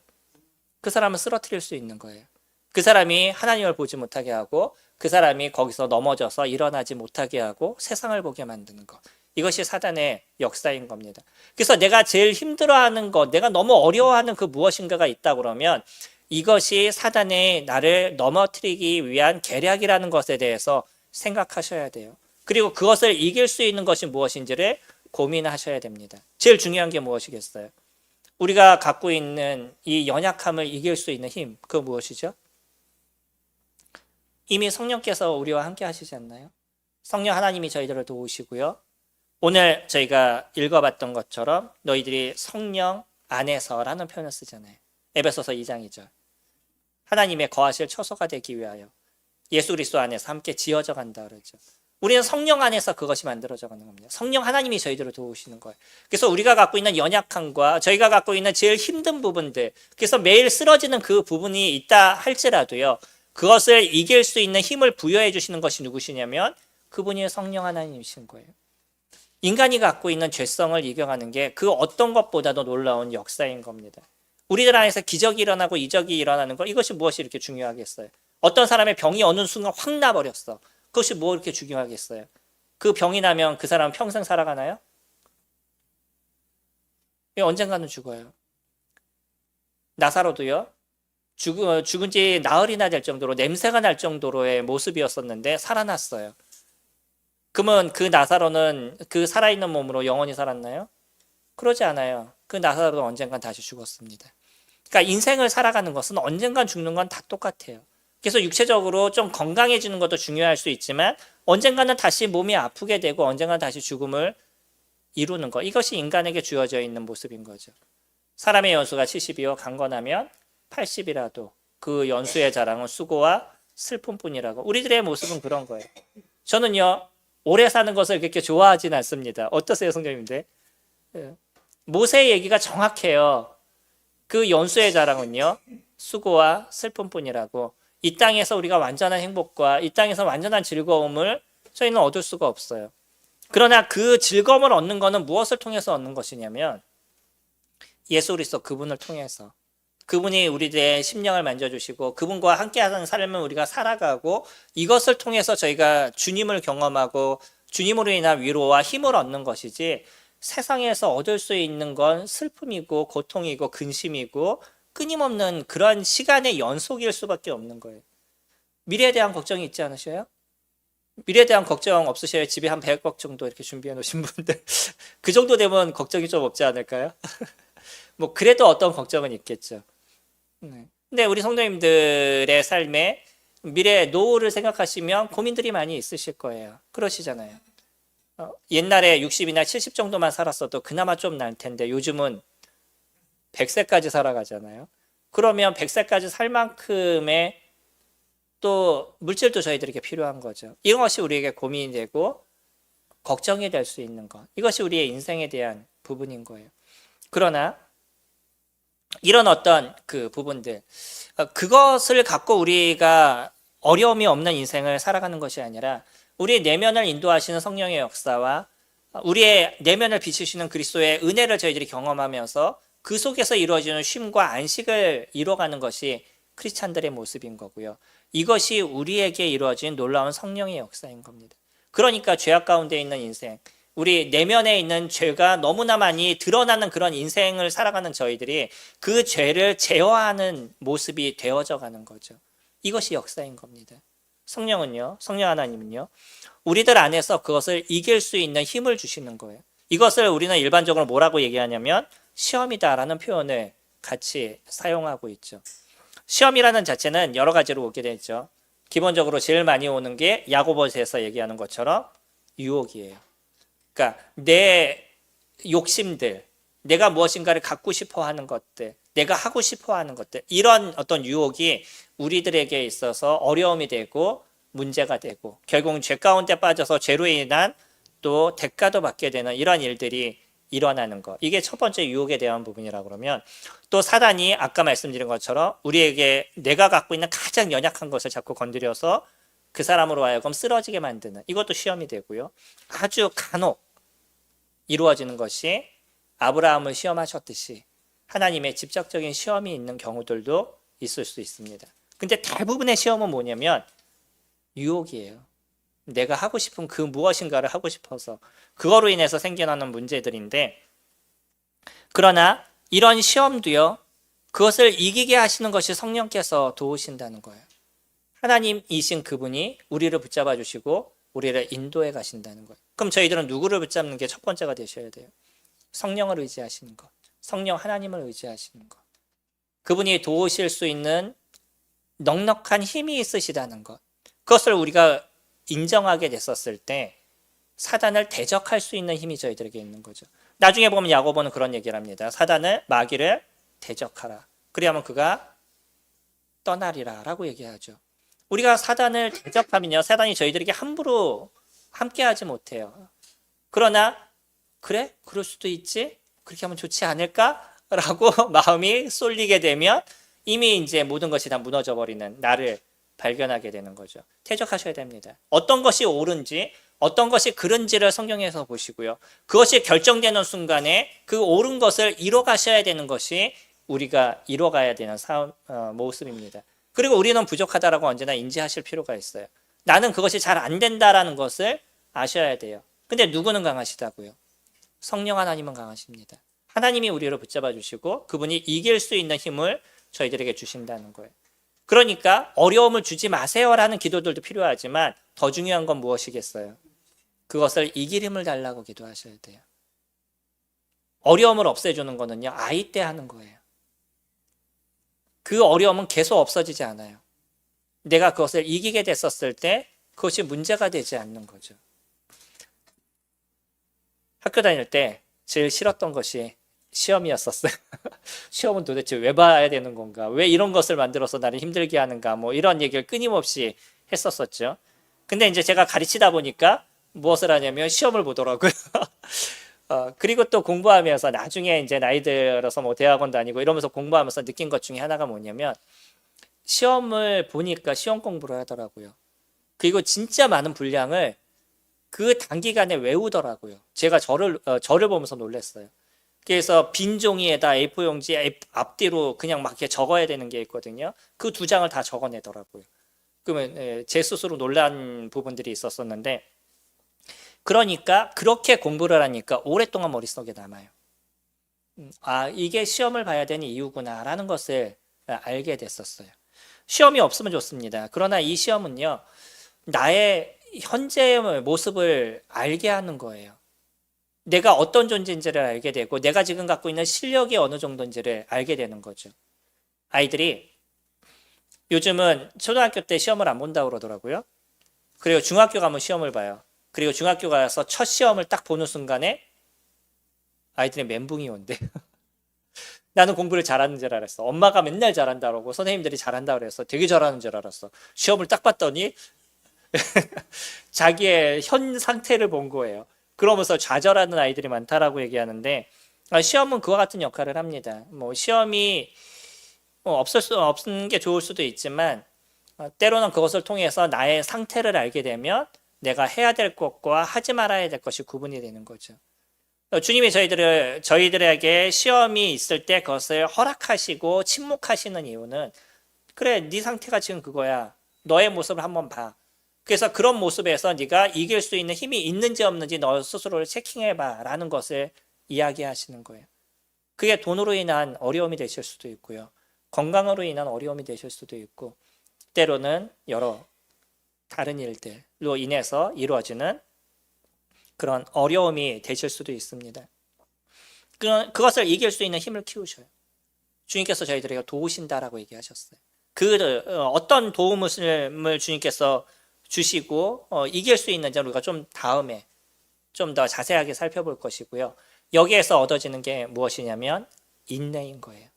그 사람을 쓰러뜨릴 수 있는 거예요. 그 사람이 하나님을 보지 못하게 하고 그 사람이 거기서 넘어져서 일어나지 못하게 하고 세상을 보게 만드는 것. 이것이 사단의 역사인 겁니다. 그래서 내가 제일 힘들어하는 것, 내가 너무 어려워하는 그 무엇인가가 있다 그러면 이것이 사단의 나를 넘어뜨리기 위한 계략이라는 것에 대해서 생각하셔야 돼요. 그리고 그것을 이길 수 있는 것이 무엇인지를 고민하셔야 됩니다. 제일 중요한 게 무엇이겠어요? 우리가 갖고 있는 이 연약함을 이길 수 있는 힘, 그거 무엇이죠? 이미 성령께서 우리와 함께 하시지 않나요? 성령 하나님이 저희들을 도우시고요. 오늘 저희가 읽어봤던 것처럼 너희들이 성령 안에서라는 표현을 쓰잖아요. 에베소서 2장 2절. 하나님의 거하실 처소가 되기 위하여 예수 그리스도 안에서 함께 지어져 간다 그러죠. 우리는 성령 안에서 그것이 만들어져 가는 겁니다. 성령 하나님이 저희들을 도우시는 거예요. 그래서 우리가 갖고 있는 연약함과 저희가 갖고 있는 제일 힘든 부분들, 그래서 매일 쓰러지는 그 부분이 있다 할지라도요, 그것을 이길 수 있는 힘을 부여해 주시는 것이 누구시냐면 그분이 성령 하나님이신 거예요. 인간이 갖고 있는 죄성을 이겨가는 게 그 어떤 것보다도 놀라운 역사인 겁니다. 우리들 안에서 기적이 일어나고 이적이 일어나는 거, 이것이 무엇이 이렇게 중요하겠어요? 어떤 사람의 병이 어느 순간 확 나버렸어. 그것이 뭐 이렇게 중요하겠어요? 그 병이 나면 그 사람은 평생 살아가나요? 언젠가는 죽어요. 나사로도요, 죽은 지 나흘이나 될 정도로 냄새가 날 정도로의 모습이었었는데 살아났어요. 그러면 그 나사로는 그 살아있는 몸으로 영원히 살았나요? 그러지 않아요. 그 나사로는 언젠간 다시 죽었습니다. 그러니까 인생을 살아가는 것은 언젠간 죽는 건 다 똑같아요. 그래서 육체적으로 좀 건강해지는 것도 중요할 수 있지만 언젠가는 다시 몸이 아프게 되고 언젠가는 다시 죽음을 이루는 것. 이것이 인간에게 주어져 있는 모습인 거죠. 사람의 연수가 70이요 강건하면 80이라도 그 연수의 자랑은 수고와 슬픔뿐이라고. 우리들의 모습은 그런 거예요. 저는요, 오래 사는 것을 그렇게 좋아하진 않습니다. 어떠세요, 성경님들? 모세의 얘기가 정확해요. 그 연수의 자랑은요, 수고와 슬픔뿐이라고. 이 땅에서 우리가 완전한 행복과 이 땅에서 완전한 즐거움을 저희는 얻을 수가 없어요. 그러나 그 즐거움을 얻는 것은 무엇을 통해서 얻는 것이냐면 예수 그리스도 그분을 통해서, 그분이 우리의 심령을 만져주시고 그분과 함께하는 삶을 우리가 살아가고, 이것을 통해서 저희가 주님을 경험하고 주님으로 인한 위로와 힘을 얻는 것이지, 세상에서 얻을 수 있는 건 슬픔이고 고통이고 근심이고 끊임없는 그런 시간의 연속일 수밖에 없는 거예요. 미래에 대한 걱정이 있지 않으셔요? 미래에 대한 걱정 없으셔요? 집에 한 100억 정도 이렇게 준비해 놓으신 분들 그 정도 되면 걱정이 좀 없지 않을까요? 뭐 그래도 어떤 걱정은 있겠죠. 근데 우리 성도님들의 삶에 미래 노후를 생각하시면 고민들이 많이 있으실 거예요. 그러시잖아요. 옛날에 60이나 70 정도만 살았어도 그나마 좀 날 텐데 요즘은 100세까지 살아가잖아요. 그러면 100세까지 살 만큼의 또 물질도 저희들에게 필요한 거죠. 이것이 우리에게 고민이 되고 걱정이 될 수 있는 것. 이것이 우리의 인생에 대한 부분인 거예요. 그러나 이런 어떤 그 부분들, 그것을 갖고 우리가 어려움이 없는 인생을 살아가는 것이 아니라 우리의 내면을 인도하시는 성령의 역사와 우리의 내면을 비추시는 그리스도의 은혜를 저희들이 경험하면서 그 속에서 이루어지는 쉼과 안식을 이뤄가는 것이 크리스찬들의 모습인 거고요. 이것이 우리에게 이루어진 놀라운 성령의 역사인 겁니다. 그러니까 죄악 가운데 있는 인생, 우리 내면에 있는 죄가 너무나 많이 드러나는 그런 인생을 살아가는 저희들이 그 죄를 제어하는 모습이 되어져 가는 거죠. 이것이 역사인 겁니다. 성령은요, 성령 하나님은요, 우리들 안에서 그것을 이길 수 있는 힘을 주시는 거예요. 이것을 우리는 일반적으로 뭐라고 얘기하냐면 시험이다라는 표현을 같이 사용하고 있죠. 시험이라는 자체는 여러 가지로 오게 되죠. 기본적으로 제일 많이 오는 게 야고보서에서 얘기하는 것처럼 유혹이에요. 그러니까 내 욕심들, 내가 무엇인가를 갖고 싶어 하는 것들, 내가 하고 싶어 하는 것들, 이런 어떤 유혹이 우리들에게 있어서 어려움이 되고 문제가 되고 결국은 죄 가운데 빠져서 죄로 인한 또 대가도 받게 되는 이런 일들이 일어나는 것. 이게 첫 번째 유혹에 대한 부분이라고 그러면, 또 사단이 아까 말씀드린 것처럼 우리에게 내가 갖고 있는 가장 연약한 것을 자꾸 건드려서 그 사람으로 하여금 쓰러지게 만드는, 이것도 시험이 되고요. 아주 간혹 이루어지는 것이 아브라함을 시험하셨듯이 하나님의 직접적인 시험이 있는 경우들도 있을 수 있습니다. 근데 대부분의 시험은 뭐냐면 유혹이에요. 내가 하고 싶은 그 무엇인가를 하고 싶어서 그거로 인해서 생겨나는 문제들인데, 그러나 이런 시험도요, 그것을 이기게 하시는 것이 성령께서 도우신다는 거예요. 하나님이신 그분이 우리를 붙잡아 주시고 우리를 인도해 가신다는 거예요. 그럼 저희들은 누구를 붙잡는 게 첫 번째가 되셔야 돼요? 성령을 의지하시는 것, 성령 하나님을 의지하시는 것. 그분이 도우실 수 있는 넉넉한 힘이 있으시다는 것. 그것을 우리가 인정하게 됐었을 때 사단을 대적할 수 있는 힘이 저희들에게 있는 거죠. 나중에 보면 야고보는 그런 얘기를 합니다. 사단을, 마귀를 대적하라. 그래야만 그가 떠나리라 라고 얘기하죠. 우리가 사단을 대적하면요, 사단이 저희들에게 함부로 함께하지 못해요. 그러나 그래? 그럴 수도 있지? 그렇게 하면 좋지 않을까?라고 마음이 쏠리게 되면 이미 이제 모든 것이 다 무너져 버리는 나를 발견하게 되는 거죠. 퇴적하셔야 됩니다. 어떤 것이 옳은지, 어떤 것이 그른지를 성경에서 보시고요. 그것이 결정되는 순간에 그 옳은 것을 이뤄가셔야 되는 것이 우리가 이뤄가야 되는 모습입니다. 그리고 우리는 부족하다라고 언제나 인지하실 필요가 있어요. 나는 그것이 잘 안 된다라는 것을 아셔야 돼요. 근데 누구는 강하시다고요? 성령 하나님은 강하십니다. 하나님이 우리를 붙잡아 주시고 그분이 이길 수 있는 힘을 저희들에게 주신다는 거예요. 그러니까 어려움을 주지 마세요라는 기도들도 필요하지만 더 중요한 건 무엇이겠어요? 그것을 이길 힘을 달라고 기도하셔야 돼요. 어려움을 없애주는 거는요, 아이 때 하는 거예요. 그 어려움은 계속 없어지지 않아요. 내가 그것을 이기게 됐었을 때 그것이 문제가 되지 않는 거죠. 학교 다닐 때 제일 싫었던 것이 시험이었었어요. 시험은 도대체 왜 봐야 되는 건가? 왜 이런 것을 만들어서 나를 힘들게 하는가? 뭐 이런 얘기를 끊임없이 했었었죠. 근데 이제 제가 가르치다 보니까 무엇을 하냐면 시험을 보더라고요. 그리고 또 공부하면서 나중에 이제 나이 들어서 뭐 대학원 다니고 이러면서 공부하면서 느낀 것 중에 하나가 뭐냐면 시험을 보니까 시험 공부를 하더라고요. 그리고 진짜 많은 분량을 그 단기간에 외우더라고요. 제가 저를 보면서 놀랐어요. 그래서 빈 종이에다 A4 용지 앞뒤로 그냥 막 이렇게 적어야 되는 게 있거든요. 그 2장을 다 적어내더라고요. 그러면 제 스스로 놀란 부분들이 있었었는데, 그러니까 그렇게 공부를 하니까 오랫동안 머릿속에 남아요. 아, 이게 시험을 봐야 되는 이유구나라는 것을 알게 됐었어요. 시험이 없으면 좋습니다. 그러나 이 시험은요, 나의 현재의 모습을 알게 하는 거예요. 내가 어떤 존재인지를 알게 되고 내가 지금 갖고 있는 실력이 어느 정도인지를 알게 되는 거죠. 아이들이 요즘은 초등학교 때 시험을 안 본다고 그러더라고요. 그리고 중학교 가면 시험을 봐요. 그리고 중학교 가서 첫 시험을 딱 보는 순간에 아이들이 멘붕이 온대. 나는 공부를 잘하는 줄 알았어. 엄마가 맨날 잘한다고 선생님들이 잘한다고 그래서 되게 잘하는 줄 알았어. 시험을 딱 봤더니 자기의 현 상태를 본 거예요. 그러면서 좌절하는 아이들이 많다라고 얘기하는데, 시험은 그와 같은 역할을 합니다. 뭐 시험이 없는 게 좋을 수도 있지만 때로는 그것을 통해서 나의 상태를 알게 되면 내가 해야 될 것과 하지 말아야 될 것이 구분이 되는 거죠. 주님이 저희들에게 시험이 있을 때 그것을 허락하시고 침묵하시는 이유는, 그래, 네 상태가 지금 그거야. 너의 모습을 한번 봐. 그래서 그런 모습에서 네가 이길 수 있는 힘이 있는지 없는지 너 스스로를 체킹해봐 라는 것을 이야기하시는 거예요. 그게 돈으로 인한 어려움이 되실 수도 있고요. 건강으로 인한 어려움이 되실 수도 있고, 때로는 여러 다른 일들로 인해서 이루어지는 그런 어려움이 되실 수도 있습니다. 그것을 이길 수 있는 힘을 키우셔요. 주님께서 저희들에게 도우신다라고 얘기하셨어요. 어떤 도움을 주님께서 주시고 이길 수 있는지 우리가 좀 다음에 좀 더 자세하게 살펴볼 것이고요. 여기에서 얻어지는 게 무엇이냐면 인내인 거예요.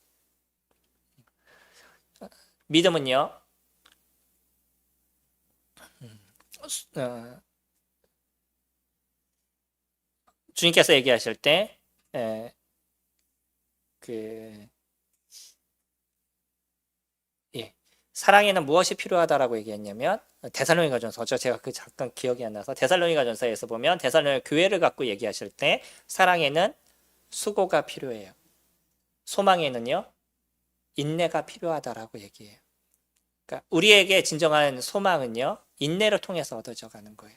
믿음은요, 주님께서 얘기하실 때 사랑에는 무엇이 필요하다라고 얘기했냐면, 데살로니가전서죠. 제가 잠깐 기억이 안 나서 데살로니가전서에서 보면 데살로니가 교회를 갖고 얘기하실 때 사랑에는 수고가 필요해요. 소망에는요, 인내가 필요하다라고 얘기해요. 그러니까 우리에게 진정한 소망은요, 인내를 통해서 얻어져 가는 거예요.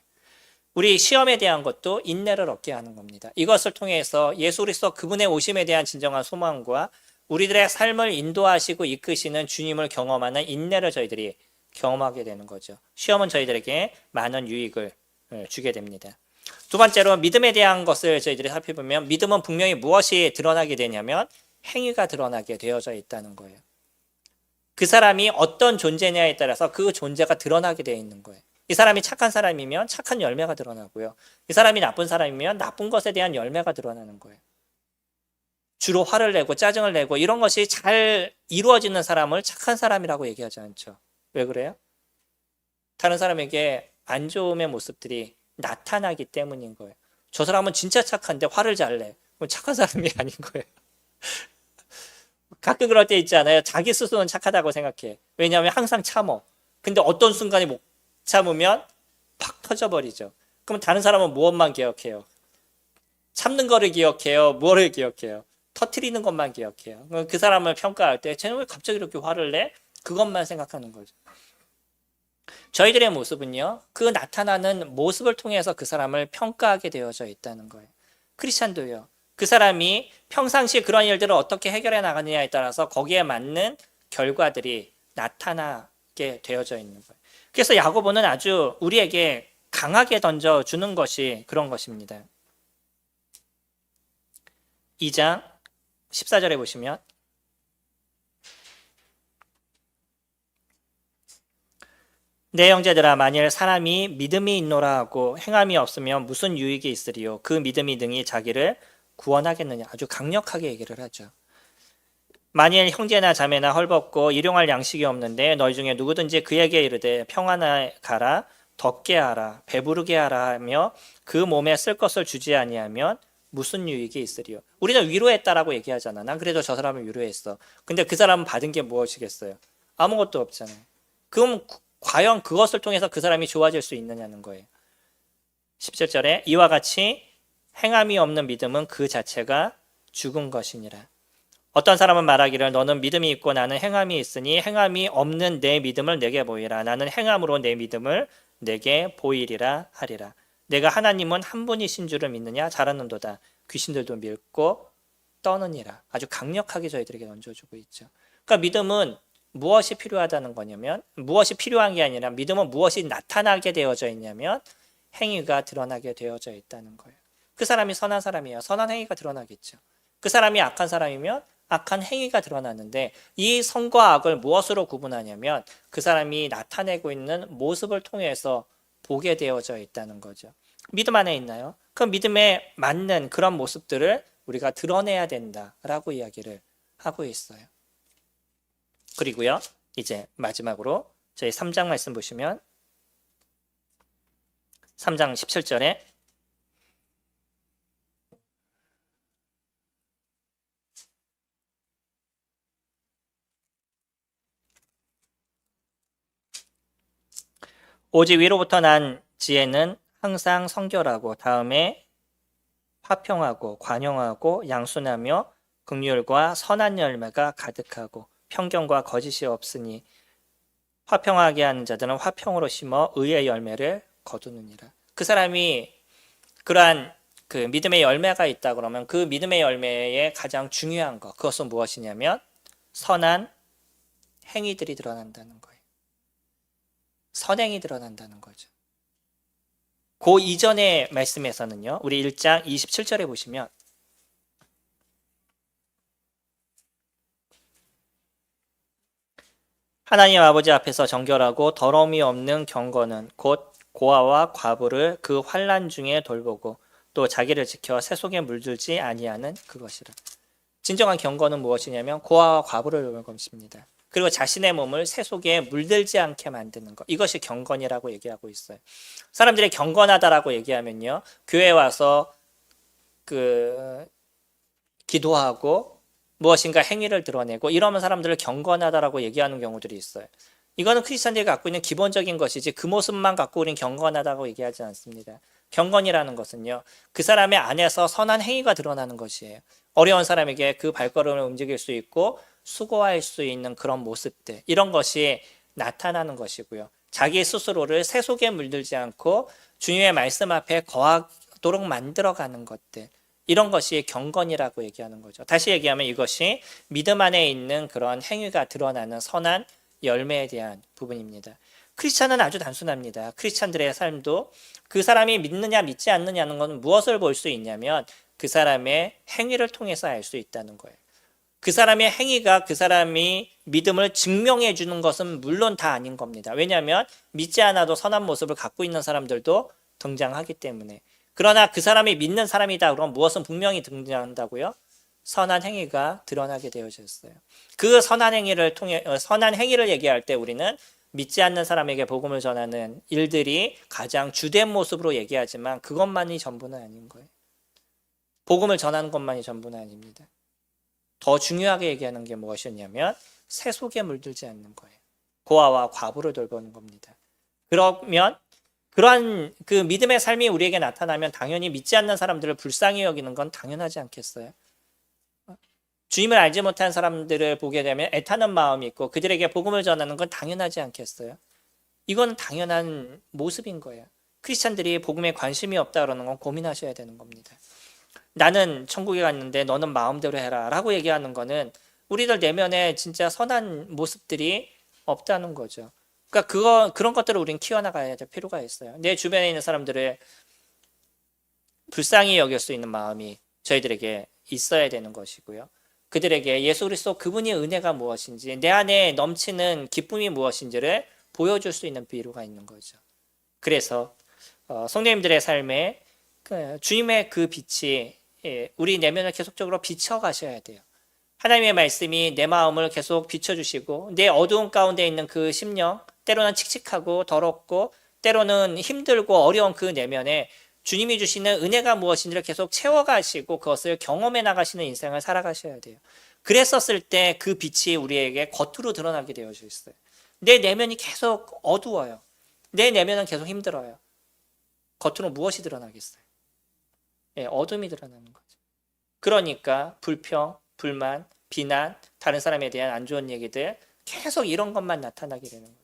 우리 시험에 대한 것도 인내를 얻게 하는 겁니다. 이것을 통해서 예수 그리스도 그분의 오심에 대한 진정한 소망과 우리들의 삶을 인도하시고 이끄시는 주님을 경험하는 인내를 저희들이 경험하게 되는 거죠. 시험은 저희들에게 많은 유익을 주게 됩니다. 두 번째로 믿음에 대한 것을 저희들이 살펴보면, 믿음은 분명히 무엇이 드러나게 되냐면 행위가 드러나게 되어져 있다는 거예요. 그 사람이 어떤 존재냐에 따라서 그 존재가 드러나게 되어 있는 거예요. 이 사람이 착한 사람이면 착한 열매가 드러나고요. 이 사람이 나쁜 사람이면 나쁜 것에 대한 열매가 드러나는 거예요. 주로 화를 내고 짜증을 내고 이런 것이 잘 이루어지는 사람을 착한 사람이라고 얘기하지 않죠. 왜 그래요? 다른 사람에게 안 좋음의 모습들이 나타나기 때문인 거예요. 저 사람은 진짜 착한데 화를 잘 내. 그럼 착한 사람이 아닌 거예요. 가끔 그럴 때 있잖아요. 자기 스스로는 착하다고 생각해. 왜냐하면 항상 참어. 근데 어떤 순간에 못 참으면 팍 터져버리죠. 그럼 다른 사람은 무엇만 기억해요? 참는 거를 기억해요? 뭐를 기억해요? 터트리는 것만 기억해요. 그 사람을 평가할 때 쟤는 왜 갑자기 이렇게 화를 내? 그것만 생각하는 거죠. 저희들의 모습은요, 그 나타나는 모습을 통해서 그 사람을 평가하게 되어져 있다는 거예요. 크리스찬도요. 그 사람이 평상시 그런 일들을 어떻게 해결해 나가느냐에 따라서 거기에 맞는 결과들이 나타나게 되어져 있는 거예요. 그래서 야고보는 아주 우리에게 강하게 던져주는 것이 그런 것입니다. 2장 14절에 보시면 내 형제들아 만일 사람이 믿음이 있노라 하고 행함이 없으면 무슨 유익이 있으리요 그 믿음이 능히 자기를 구원하겠느냐. 아주 강력하게 얘기를 하죠. 만일 형제나 자매나 헐벗고 일용할 양식이 없는데 너희 중에 누구든지 그에게 이르되 평안하게 가라 덥게 하라 배부르게 하라 하며 그 몸에 쓸 것을 주지 아니하면 무슨 유익이 있으리요. 우리는 위로했다라고 얘기하잖아. 난 그래도 저 사람을 위로했어. 근데 그 사람은 받은 게 무엇이겠어요? 아무것도 없잖아요. 그럼 과연 그것을 통해서 그 사람이 좋아질 수 있느냐는 거예요. 17절에 이와 같이 행함이 없는 믿음은 그 자체가 죽은 것이니라. 어떤 사람은 말하기를 너는 믿음이 있고 나는 행함이 있으니 행함이 없는 내 믿음을 내게 보이라. 나는 행함으로 내 믿음을 내게 보이리라 하리라. 내가 하나님은 한 분이신 줄을 믿느냐? 잘하는도다. 귀신들도 믿고 떠느니라. 아주 강력하게 저희들에게 던져주고 있죠. 그러니까 믿음은 무엇이 필요하다는 거냐면 무엇이 필요한 게 아니라 믿음은 무엇이 나타나게 되어져 있냐면 행위가 드러나게 되어져 있다는 거예요. 그 사람이 선한 사람이에요. 선한 행위가 드러나겠죠. 그 사람이 악한 사람이면 악한 행위가 드러나는데 이 선과 악을 무엇으로 구분하냐면 그 사람이 나타내고 있는 모습을 통해서 보게 되어져 있다는 거죠. 믿음 안에 있나요? 그 믿음에 맞는 그런 모습들을 우리가 드러내야 된다라고 이야기를 하고 있어요. 그리고요, 이제 마지막으로 저희 3장 말씀 보시면 3장 17절에 오직 위로부터 난 지혜는 항상 성결하고 다음에 화평하고 관용하고 양순하며 긍휼과 선한 열매가 가득하고 편견과 거짓이 없으니 화평하게 하는 자들은 화평으로 심어 의의 열매를 거두느니라. 그 사람이 그러한 그 믿음의 열매가 있다 그러면 그 믿음의 열매의 가장 중요한 것 그것은 무엇이냐면 선한 행위들이 드러난다는 거예요. 선행이 드러난다는 거죠. 그 이전의 말씀에서는요. 우리 1장 27절에 보시면 하나님 아버지 앞에서 정결하고 더러움이 없는 경건은 곧 고아와 과부를 그 환난 중에 돌보고 또 자기를 지켜 세속에 물들지 아니하는 그것이라. 진정한 경건은 무엇이냐면 고아와 과부를 돌보는 것입니다. 그리고 자신의 몸을 세속에 물들지 않게 만드는 것. 이것이 경건이라고 얘기하고 있어요. 사람들이 경건하다라고 얘기하면요. 교회에 와서 기도하고 무엇인가 행위를 드러내고 이러면 사람들을 경건하다라고 얘기하는 경우들이 있어요. 이거는 크리스천들이 갖고 있는 기본적인 것이지 그 모습만 갖고 우리는 경건하다고 얘기하지 않습니다. 경건이라는 것은요. 그 사람의 안에서 선한 행위가 드러나는 것이에요. 어려운 사람에게 그 발걸음을 움직일 수 있고 수고할 수 있는 그런 모습들 이런 것이 나타나는 것이고요. 자기 스스로를 세속에 물들지 않고 주님의 말씀 앞에 거하도록 만들어가는 것들 이런 것이 경건이라고 얘기하는 거죠. 다시 얘기하면 이것이 믿음 안에 있는 그런 행위가 드러나는 선한 열매에 대한 부분입니다. 크리스찬은 아주 단순합니다. 크리스찬들의 삶도 그 사람이 믿느냐 믿지 않느냐는 것은 무엇을 볼 수 있냐면 그 사람의 행위를 통해서 알 수 있다는 거예요. 그 사람의 행위가 그 사람이 믿음을 증명해 주는 것은 물론 다 아닌 겁니다. 왜냐하면 믿지 않아도 선한 모습을 갖고 있는 사람들도 등장하기 때문에. 그러나 그 사람이 믿는 사람이다 그럼 무엇은 분명히 등장한다고요? 선한 행위가 드러나게 되어졌어요. 그 선한 행위를 통해 선한 행위를 얘기할 때 우리는 믿지 않는 사람에게 복음을 전하는 일들이 가장 주된 모습으로 얘기하지만 그것만이 전부는 아닌 거예요. 복음을 전하는 것만이 전부는 아닙니다. 더 중요하게 얘기하는 게 무엇이었냐면 새 속에 물들지 않는 거예요. 고아와 과부를 돌보는 겁니다. 그러면 그러한 그 믿음의 삶이 우리에게 나타나면 당연히 믿지 않는 사람들을 불쌍히 여기는 건 당연하지 않겠어요? 주님을 알지 못한 사람들을 보게 되면 애타는 마음이 있고 그들에게 복음을 전하는 건 당연하지 않겠어요? 이건 당연한 모습인 거예요. 크리스찬들이 복음에 관심이 없다 그러는 건 고민하셔야 되는 겁니다. 나는 천국에 갔는데 너는 마음대로 해라 라고 얘기하는 거는 우리들 내면에 진짜 선한 모습들이 없다는 거죠. 그러니까 그런 것들을 우리는 키워나가야 될 필요가 있어요. 내 주변에 있는 사람들을 불쌍히 여길 수 있는 마음이 저희들에게 있어야 되는 것이고요. 그들에게 예수 그리스도 그분의 은혜가 무엇인지, 내 안에 넘치는 기쁨이 무엇인지를 보여줄 수 있는 필요가 있는 거죠. 그래서 성도님들의 삶에 주님의 그 빛이 우리 내면을 계속적으로 비춰가셔야 돼요. 하나님의 말씀이 내 마음을 계속 비춰주시고 내 어두운 가운데 있는 그 심령, 때로는 칙칙하고 더럽고 때로는 힘들고 어려운 그 내면에 주님이 주시는 은혜가 무엇인지를 계속 채워가시고 그것을 경험해 나가시는 인생을 살아가셔야 돼요. 그랬었을 때 그 빛이 우리에게 겉으로 드러나게 되어져 있어요. 내 내면이 계속 어두워요. 내 내면은 계속 힘들어요. 겉으로 무엇이 드러나겠어요? 어둠이 드러나는 거죠. 그러니까 불평, 불만, 비난, 다른 사람에 대한 안 좋은 얘기들 계속 이런 것만 나타나게 되는 거죠.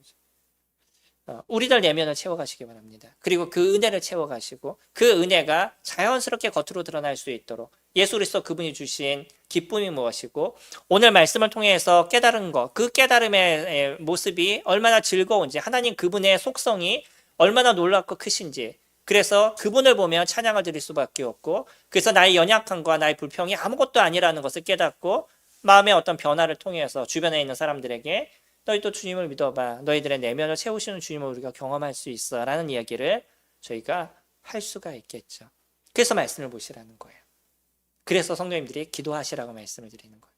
우리들 내면을 채워가시기 바랍니다. 그리고 그 은혜를 채워가시고 그 은혜가 자연스럽게 겉으로 드러날 수 있도록 예수 그리스도 그분이 주신 기쁨이 무엇이고 오늘 말씀을 통해서 깨달은 것, 그 깨달음의 모습이 얼마나 즐거운지 하나님 그분의 속성이 얼마나 놀랍고 크신지 그래서 그분을 보면 찬양을 드릴 수밖에 없고 그래서 나의 연약함과 나의 불평이 아무것도 아니라는 것을 깨닫고 마음의 어떤 변화를 통해서 주변에 있는 사람들에게 너희도 주님을 믿어봐. 너희들의 내면을 채우시는 주님을 우리가 경험할 수 있어 라는 이야기를 저희가 할 수가 있겠죠. 그래서 말씀을 보시라는 거예요. 그래서 성도님들이 기도하시라고 말씀을 드리는 거예요.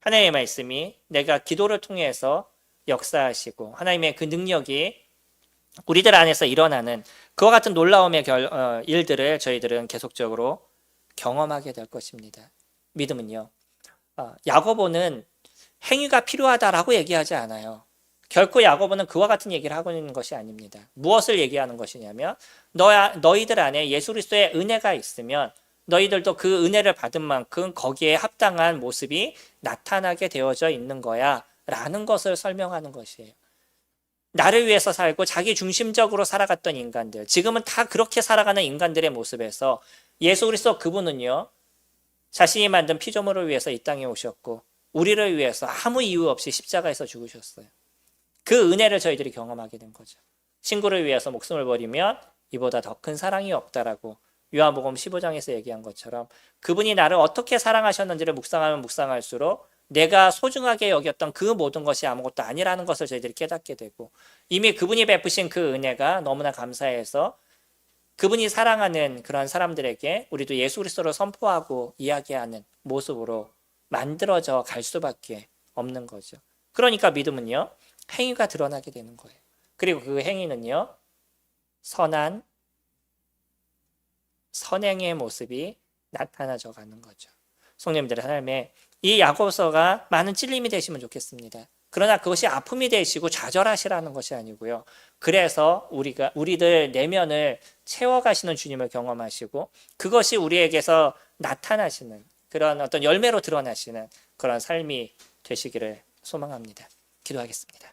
하나님의 말씀이 내가 기도를 통해서 역사하시고 하나님의 그 능력이 우리들 안에서 일어나는 그와 같은 놀라움의 일들을 저희들은 계속적으로 경험하게 될 것입니다. 믿음은요. 야고보는 행위가 필요하다라고 얘기하지 않아요. 결코 야고보는 그와 같은 얘기를 하고 있는 것이 아닙니다. 무엇을 얘기하는 것이냐면 너희들 안에 예수 그리스도의 은혜가 있으면 너희들도 그 은혜를 받은 만큼 거기에 합당한 모습이 나타나게 되어져 있는 거야 라는 것을 설명하는 것이에요. 나를 위해서 살고 자기 중심적으로 살아갔던 인간들, 지금은 다 그렇게 살아가는 인간들의 모습에서 예수 그리스도 그분은요 자신이 만든 피조물을 위해서 이 땅에 오셨고 우리를 위해서 아무 이유 없이 십자가에서 죽으셨어요. 그 은혜를 저희들이 경험하게 된 거죠. 친구를 위해서 목숨을 버리면 이보다 더 큰 사랑이 없다라고 요한복음 15장에서 얘기한 것처럼 그분이 나를 어떻게 사랑하셨는지를 묵상하면 묵상할수록 내가 소중하게 여겼던 그 모든 것이 아무것도 아니라는 것을 저희들이 깨닫게 되고 이미 그분이 베푸신 그 은혜가 너무나 감사해서 그분이 사랑하는 그런 사람들에게 우리도 예수 그리스도를 선포하고 이야기하는 모습으로 만들어져 갈 수밖에 없는 거죠. 그러니까 믿음은요 행위가 드러나게 되는 거예요. 그리고 그 행위는요 선한 선행의 모습이 나타나져 가는 거죠. 성도님들의 삶에 이 야고보서가 많은 찔림이 되시면 좋겠습니다. 그러나 그것이 아픔이 되시고 좌절하시라는 것이 아니고요. 그래서 우리들 내면을 채워가시는 주님을 경험하시고 그것이 우리에게서 나타나시는 그런 어떤 열매로 드러나시는 그런 삶이 되시기를 소망합니다. 기도하겠습니다.